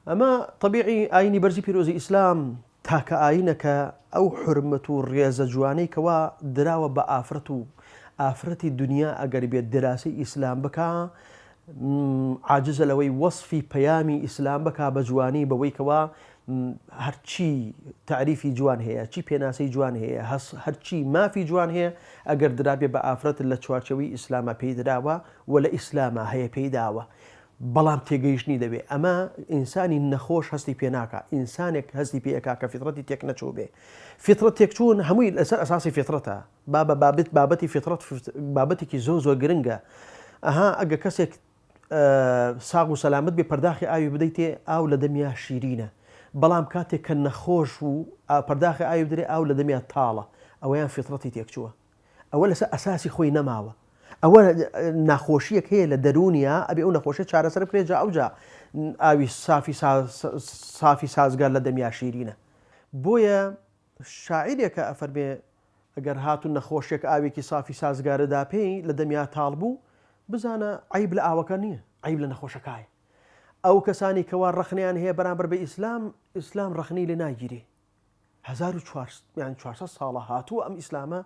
أما طبيعي آيني برزي بيروزي إسلام تاك آينك أو حرمة الرياضة جواني كوا دراوة بآفرته آفرتي الدنيا أقرب الدراسة إسلام بكا عاجز لوي وصفي بيامي إسلام بكا بجواني بوي كوا هرچی تعریفی جوان هەیە چی پێناسەی جوان هەیە هەرچی مافی جوان هەیە ئەگەر درابێ بە ئافرەت لە چوارچەوەی ئیسلامە پێی دراوە و لە ئیسلامە هەیە پێی داوە بەڵام تێگەیشتنی دەبێ ئەمە ئینسانی نەخۆش هەستی پێ ناکە ئینسانێک هەستی پێەکا کە فیترەتی تێک نەچوو بێ فیترەت تێکچوون هەمووی لەسەر ئەساسی فیترەتە بابەتی فیترەت بابەتێکی زۆر گرنگە ئەگە کەسێک ساغ و سەلامت بێ پەرداخی ئاوی بدەیت تێ ئاو لە دەمیا شیرینە بەڵام کاتێک کە نەخۆش و پەرداخی ئاوی بدرێ ئاو لە دەمیا تاڵە ئەوەیان فیترەتی تێکچووە ئەوە لەسەر ئەساسی خۆی نەماوە ئەوە ناخۆشیەک هەیە لە دەرونیا ئەبێ ئەو نەخۆشیە چارەسەر بکرێت جا ئەوجا ئاوی سافی سازگار لە دەمیا شیرینە بۆیە شاعیرێکە ئەفەرمێ ئەگەر هاتوون نەخۆشیێک ئاوێکی سافی سازگارەدا پێی لە دەمیا تاڵ بوو بزانە عیب لە ئاوەکە نییە عیب لە نەخۆشەکایە ئەو کەسانی کەوا ڕەخنیان هەیە بەرامبەر بە ئیسلام ڕەخنی لێ ناگیرێ 1400 ساڵە هاتووە ئەم ئیسلامە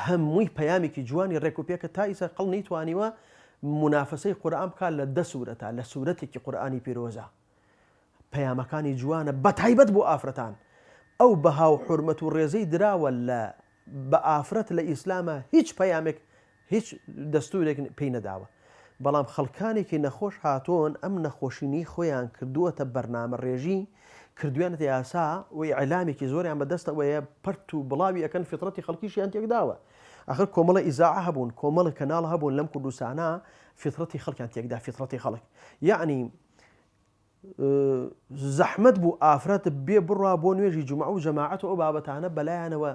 هەمووی پەیامێکی جوانی ڕێکوپێکە تا ئیسا قەڵ نەیتوانیوە منافەسەی قورئان بکات لە 10 سوورەتە لە سوورەتێکی قورئانی پیرۆزە پەیامەکانی جوانە بەتایبەت بۆ ئافرەتان ئەو بەها و حورمەت و ڕێزەی دراوە بە ئافرەت لە ئیسلامە هیچ پەیامێک هیچ دەستورێک پێی نەداوە بەڵام خەڵکانێکی نەخۆش هاتۆن ئەم نەخۆشینی خۆیان کردووەتە بەرنامە ڕێژی کردویانەتە یاسا وی ئەعلامێکی زۆریان بەدەستەوەیە پەرت و بڵاوی ئەکەن فیترەتی خەڵکیشیان تێکداوە ئاخر کۆمەڵە ئیزاعە هەبوون کۆمەڵە کەناڵ هەبوون لەم کوردستانە فیترەتی خەڵکیان تێکدا فیترەتی خەڵک یعنی زەحمەت بوو ئافرەت بێ بڕوا بۆ نوێژی جومعە و جەماعەت و ئەو بابەتانە بەلایەنەوە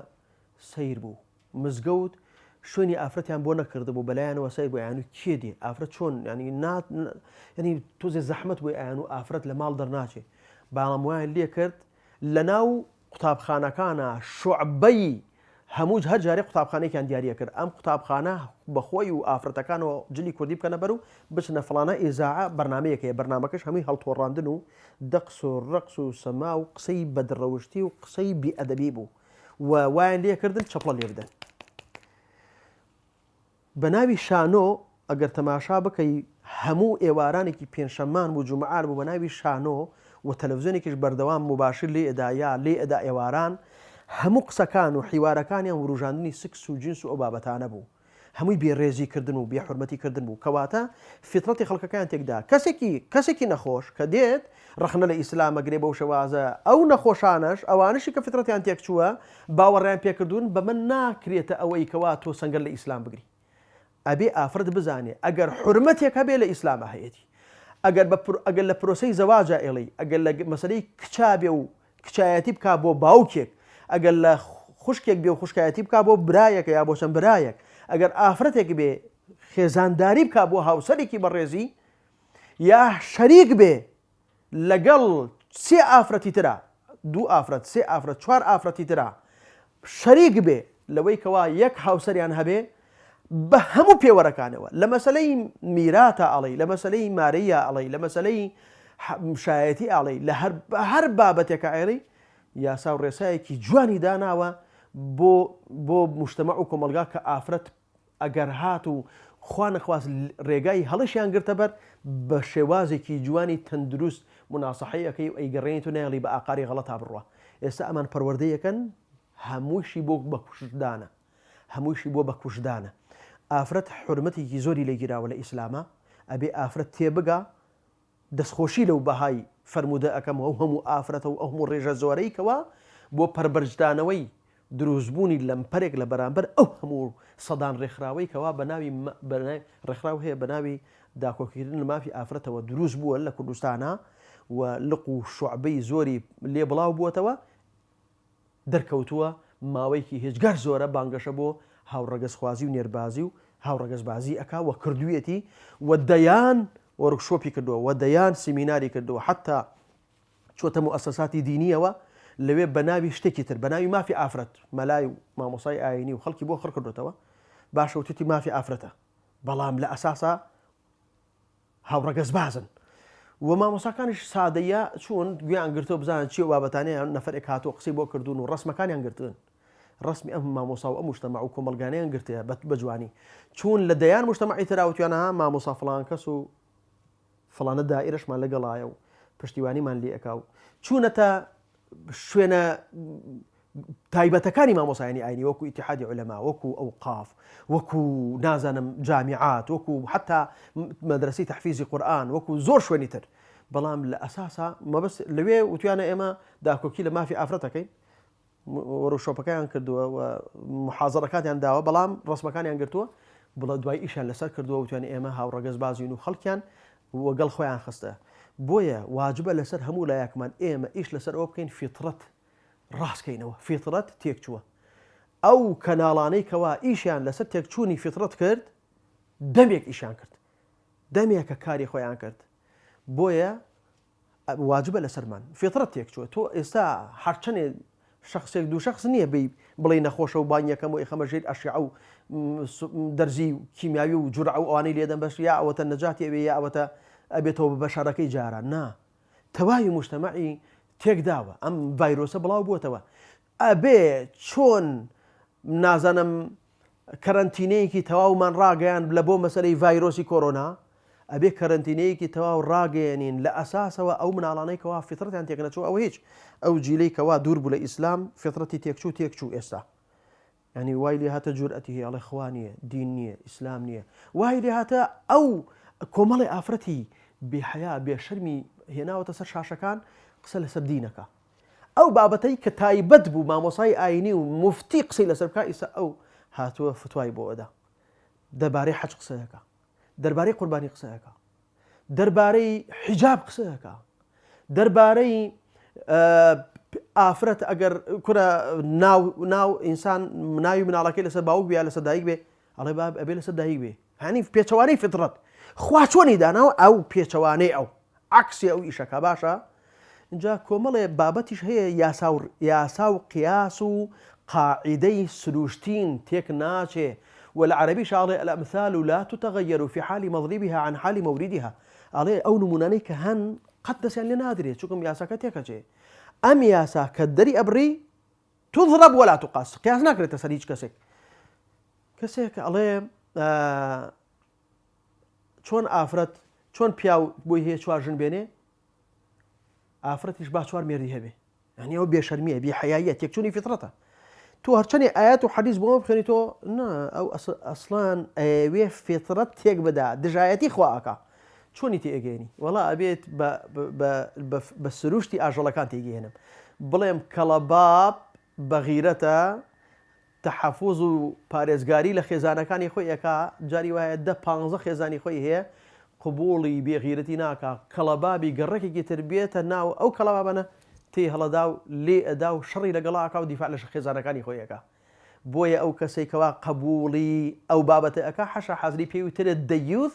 سەیر بوو مزگەوت شوێنی ئافرەتیان بۆ نەکردبوو بەلایەنەوە سەیر بۆ یان و کێ دێ ئافرەت چۆن ینی تۆزێ زەحمەت بۆی ئایان و ئافرەت لە ماڵ دەرناچێ باڵام وایان لێ کرد لە ناو قوتابخانەکانە شوعبەی هەموو هەر جارێ قوتابخانەیەکیان دیاریە کرد ئەم قوتابخانە بەخۆی و ئافرەتەکانەوە جلی کوردی بکەنە بەر و بچنە فڵانە ئێزاعە بەرنامەیەک هەیە بەرنامەکەش هەمووی هەڵتۆڕاندن و دەقس و ڕەقس و سەما و قسەی بەدڕەوشتی و قسەی بیئەدەبی بوو و وایان لێکردن چەپڵە لێ بدەن بە ناوی شانۆ ئەگەر تەماشا بکەی هەموو ئێوارانێکی پێنجشەممان و جومعار بوو بە ناوی شانۆ و تەلەڤیزیۆنێکیش بەردەوام مباشر لێ ئەدایا لێ ئەدا ئێواران هەموو قسەکان و حیوارەکانیان و ڕوژاندنی سکس و جنس و ئەو بابەتانە بوو هەمووی بێڕێزیکردن و بێحورمەتیکردن بوو کەواتە فیترەتی خەڵکەکان تێکدا کەسێکی نەخۆش کە دێت ڕەخنە لە ئیسلام ئەگرێ بەو شەوازە ئەو نەخۆشانش ئەوانشی کە فیترەتیان تێکچووە باوەڕیان پێکردوون بە من ناکرێتە ئەوەی کەوا تۆ سەنگەر لە ئیسلام بگری ئەبێ ئافرەت بزانێ ئەگەر حورمەتێک هەبێ لە ئیسلامە هەیەی ئەگەر لە پرۆسەی زەواجە ئێڵی ئەگەر لە مەسەلەی کچابێ و کچایەتی بکا بۆ باوکێک ئەگەر لە خوشکێک بێ و خوشکایەتی بکا بۆ برایەکە یا بۆ چەند برایەک ئەگەر ئافرەتێک بێ خێزانداری بکا بۆ هاوسەرێکی بەڕێزی یا شەریک بێ لەگەڵ 3 ئافرەتی ترا 2 ئافرەت 3 ئافرەت 4 ئافرەتی ترا شەریک بێ لەوەی کەوا یەک هاوسەریان هەبێ بە هەموو پێوەرەکانەوە لە مەسەلەی میراتە ئەڵی لە مەسەلەی مارەیە ئەڵی لە مەسەلەی شایەتی ئەڵی لە هەر بابەتێکە ئێڵی یاسا و ڕێسایەکی جوانی داناوە بۆ مجتەمەع و کۆمەلگا کە ئافرەت ئەگەر هات و خوا نەخواست ڕێگای هەڵەشیان گرتە بەر بە شێوازێکی جوانی تەندروست مناسەحەیەکەی و ئەیگەڕێنیت و نایڵی بە ئاقاری غەڵەتا بڕوە ئێستا ئەمان پەروەردەیەکەن هەمووشی بۆ بەکوشدانە هەمووشی بۆ بەکوشدانە ئافرەت حورمەتێکی زۆری لێگیراوە لە ئیسلامە ئەبێ ئافرەت تێبگا دەستخۆشی لەو بەهای فەرموودە ئەەکەم ئەو هەموو ئافرەتە و ئەو هەموو ڕێژە زۆرەیکەوە بۆ پەربەرجدانەوەی دروستبوونی لەمپەرێک لە بەرامبەر ئەو هەموو سەدان ڕێکخراوەی کەوا بە ناوی ڕێکخراو هەیە بە ناوی داکۆکردن لە مافی ئافرەتەوە دروست بووە لە کوردستانە و لق و شوعبەی زۆری لێ بڵاو بووەتەوە دەرکەوتووە ماوەیەکی هێچگار زۆرە بانگەشە بۆ هاوڕەگەزخوازی و نێربازی و هاوڕەگەزبازی ئەکا وە کردوویەتی و دەیان وەرکشۆپی کردووە و دەیان سیمیناری کردووە حتا چۆتە موئەسەساتی دینیەوە لەوێ بە ناوی شتێکی تر بە ناوی مافی ئافرەت مەلای و مامۆسای ئاینی و خەڵکی بۆ خڕ کردوێتەوە باشە وتوتی مافی ئافرەتە بەڵام لە ئەساسا هاوڕەگەزبازن و مامۆساکانیش سادەیە چوون گویان گرتۆ بزانن چی بابەتانەیە نەفرێک هاتووە قسەی بۆ کردوون و ڕسمەکانیان گرتن ڕسمی ئەم مامۆسا و ئەم مجتەمع و کۆمەلگانەیان گرتەیە بە جوانی چوون لە دەیان مجتەمعی تراوتیانەها مامۆسا فڵان کەس و فڵانە دائیرەشمان لەگەڵایە و پشتیوانیمان لێ ئەکا و چوونەتە شوێنە تایبەتەکانی مامۆسایانی ئاینی وەکو ئیتیحادی عولەما وەکو ئەوقاف وەکو نازانم جامیعات وەکو حتا مەدرسەی تەحفیزی قورئان وەکو زۆر شوێنی تر بەڵام لە ئەساسا مەبەست لەوێ وتوانە ئێمە داکۆکی لە مافی ئافرەتەکەین وەرۆشۆپەکەیان کردووە و محازەڕەکانیان داوە بەڵام ڕسمەکانیان گرتووە بڵە دوای ئیشان لەسەر کردووە وتوانێت ئێمە هاوڕەگەز بازین و خەڵکیان وەگەڵ خۆیان خستە بۆیە واجبە لەسەر هەموو لایەکمان ئێمە ئیش لەسەر ئەوە بکەین فیترەت ڕاستکەینەوە فیترەت تێکچووە ئەو کەناڵانەی کەوا ئیشیان لەسەر تێکچوونی فیترەت کرد دەمێک ئیشان کرد دەمێکە کاری خۆیان کرد بۆیە واجبە لەسەرمان فیترەت تێکچووە تۆ ئێستا هەرچەنێ شخصێک دوو شخص نییە بڵێ نەخۆشە و بان یەکەم و ئێخەمە ژێر ئەشیع و دەرزی و کیمیاوی و جورع و ئەوانەی لێدەن بەش یا ئەوەتە نەجاتی ئەوێ یا ئەوەتە ئەبێتەوە بە شارەکەی جاران نا تەواوی مجتەمەعی تێکداوە ئەم ڤایرۆسە بڵاو بووەتەوە ئەبێ چۆن نازانم کەرەنتینەیەکی تەواومان ڕاگەیان لە بۆ مەسەلەی ڤایرۆسی کۆرۆنا ئەبێ کەرەنتینەیەکی تەواو ڕاگەیەنین لە ئەساسەوە ئەو مناڵانەی کەوا فیترەتیان تێک نەچوو ئەو هیچ ئەو جیلەی کەوا دوور بوو لە ئیسلام فیترەتی تێکچوو ئێستا ینی وای لێ هاتە جورئەتی هەیە ئەڵێ خوا نییە دین نییە ئیسلام نییە وای لێ هاتە ئەو کۆمەڵی ئافرەتی بێحەیا بێشەرمی هێناوەتە سەر شاشەکان قسە لەسەر دینەکە ئەو بابەتەی کە تایبەت بوو مامۆسای ئاینی و مفتی قسەی لەسەر بکە ئیسا ئەو هاتووە فتوای بۆ ئەدا دەربارەی حەج قسەیەکە دەربارەی قوربانی قسەیەکە دەربارەی حیجاب قسەیەکە دەربارەی ئافرەت ئەگەر کورە ناو ئینسان ناوی مناڵەکەی لەسەر باوک بێ لەسەر دایک بێ ئەڵێ ئەبێ لەسەر دایک بێ هەنی پێچەوانەی فیترەت خوا چۆنی داناوە ئەو پێچەوانەی ئەو عکسی ئەو ئیشەکە باشە اینجا کۆمەڵێ بابەتیش هەیە یاسا و قیاس و قاعدەی سروشتین تێک ناچێ والعربي شاڵێ الأمثال لا تتغير في حال مضربها عن حال موردها ئەڵێ ئەو نمونانەی کە هەن قەت دەستیان لێ نادرێت چونکە یاساکە تێکەچێ ئەم یاسا کە دەری ئەبڕی تضرب ولا تقاس قیاس ناکرێتە سەر هیچ کەسێک ئەڵێ چۆن ئافرەت چۆن پیاو بۆی هەیە چوار ژن بێنێ ئافرەتیش با چوار مێردی هەبێ یعنی ئەو بێشەرمیە بێحەیاییە تێکچوونی فیترەتە تو هەرچەندی ئايات و حەدیث بۆمە بخوێنی تۆ ئەو ئەسڵان ئەوێ فیترەت تێک بدا دژایەتی خواکە چۆنی تێگەێنی وەڵا ئەبێت بە سروشتی ئاژەڵەکان تێگەێنم بڵێم کەڵەباب بەغیرەتە تەحەفوز و پارێزگاری لە خێزانەکانی خۆی ئەکا جاری وایە 10-15 خێزانی خۆی هەیە قبوڵی بێغیرەتی ناکە کەڵەبابی گەڕێکێکی تر بێتە ناو ئەو کەڵەبابەنە تێ هەڵەدا و لێ ئەدا و شەڕی لەگەڵاکە و دیفاع لە خێزانەکانی خۆی ئەکا بۆیە ئەو کەسێکەوە قبوڵی ئەو بابەتە ئەکا حەشە حەزری پێوترە دەیوث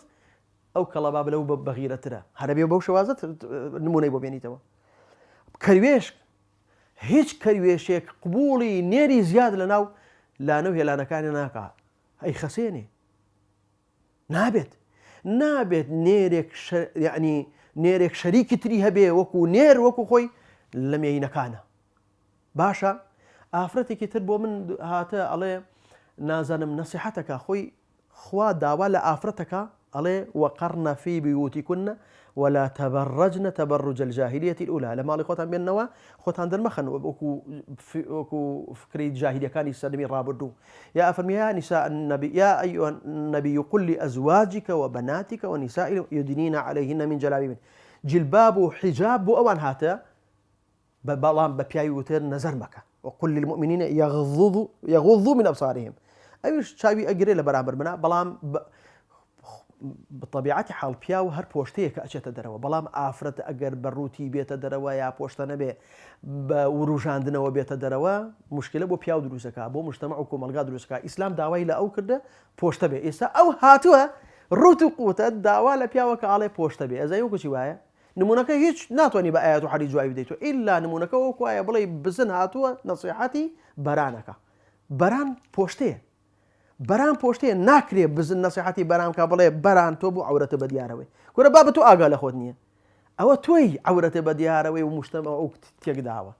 ئەو کەڵەباب لەو بەغیرەترە هەرەبێ بەو شێوازە نمونەی بۆ بێنیتەوە کەروێش هیچ کەروێشێک قبوڵی نێری زیاد لەناو لانە و هێلانەکانی ناکە ئەی خەسێنێ نابێت نێرێک شەریکی تری هەبێ وەکو نێر وەکو خۆی لە مێینەکانە باشە ئافرەتێکی تر بۆ من هاتە ئەڵێ نازانم نەسیحەتەکە خۆی خوا داوا لە ئافرەتەکە ئەڵێ وەقەرنە فی بیوتیکن ولا تبرجن تبرج الجاهلية الأولى لە ماڵی خۆتان بێننەوە خۆتان دەرمەخەن وەکو فکری جاهلیەکانی سەردەمی ڕابردوو یا ئەفەرمی یا نساء النبي يا أيها النبي قل لأزواجك وبناتك ونساء يدنين عليهن من جلابيبهن جلباب و حجاب بۆ ئەوان هاتە بەڵام بە پیاوی وتر نەزەر مەکە وقل للمؤمنين يغضوا من أبصارهم ئەویش چاوی ئەگرێ لە بەرامبەر منە بەڵام بطبیعەتی حاڵ پیاو هەر پۆشتەیە کە ئەچێتە دەرەوە بەڵام ئافرەت ئەگەر بەڕووتی بێتە دەرەوە یا پۆشتە نەبێ بە وروژاندنەوە بێتە دەرەوە مشکلە بۆ پیاو دروستەکە بۆ مجتەمع و کۆمەلگا دروستەکە ئیسلام داوای لە ئەو کردە پۆشتە بێ ئێستا ئەو هاتووە ڕوت و قوتە داوا لە پیاوەکە ئاڵێ پۆشتە بێ ئەزای وەکوچی وایە نمونونەکە هیچ ناتوانانی بە ئايات و حەدیث جوابی بدەیتەوە ئیلا نمونونەکە وەکو وایە بڵێ بزن هاتووە نەسیحەتی بەرانەکە بەران پۆشتەیە بەران پۆشتەیە ناکرێ بزن نەسیحەتی بەرامکە بڵێ بەران تۆ بوو عەورەتە بە دیارەوەی کورە بابەت و ئاگا لە خۆت نییە ئەوە تۆی عەورەتە بە دیارەوەی و مشتەمە ئەو تێکداوە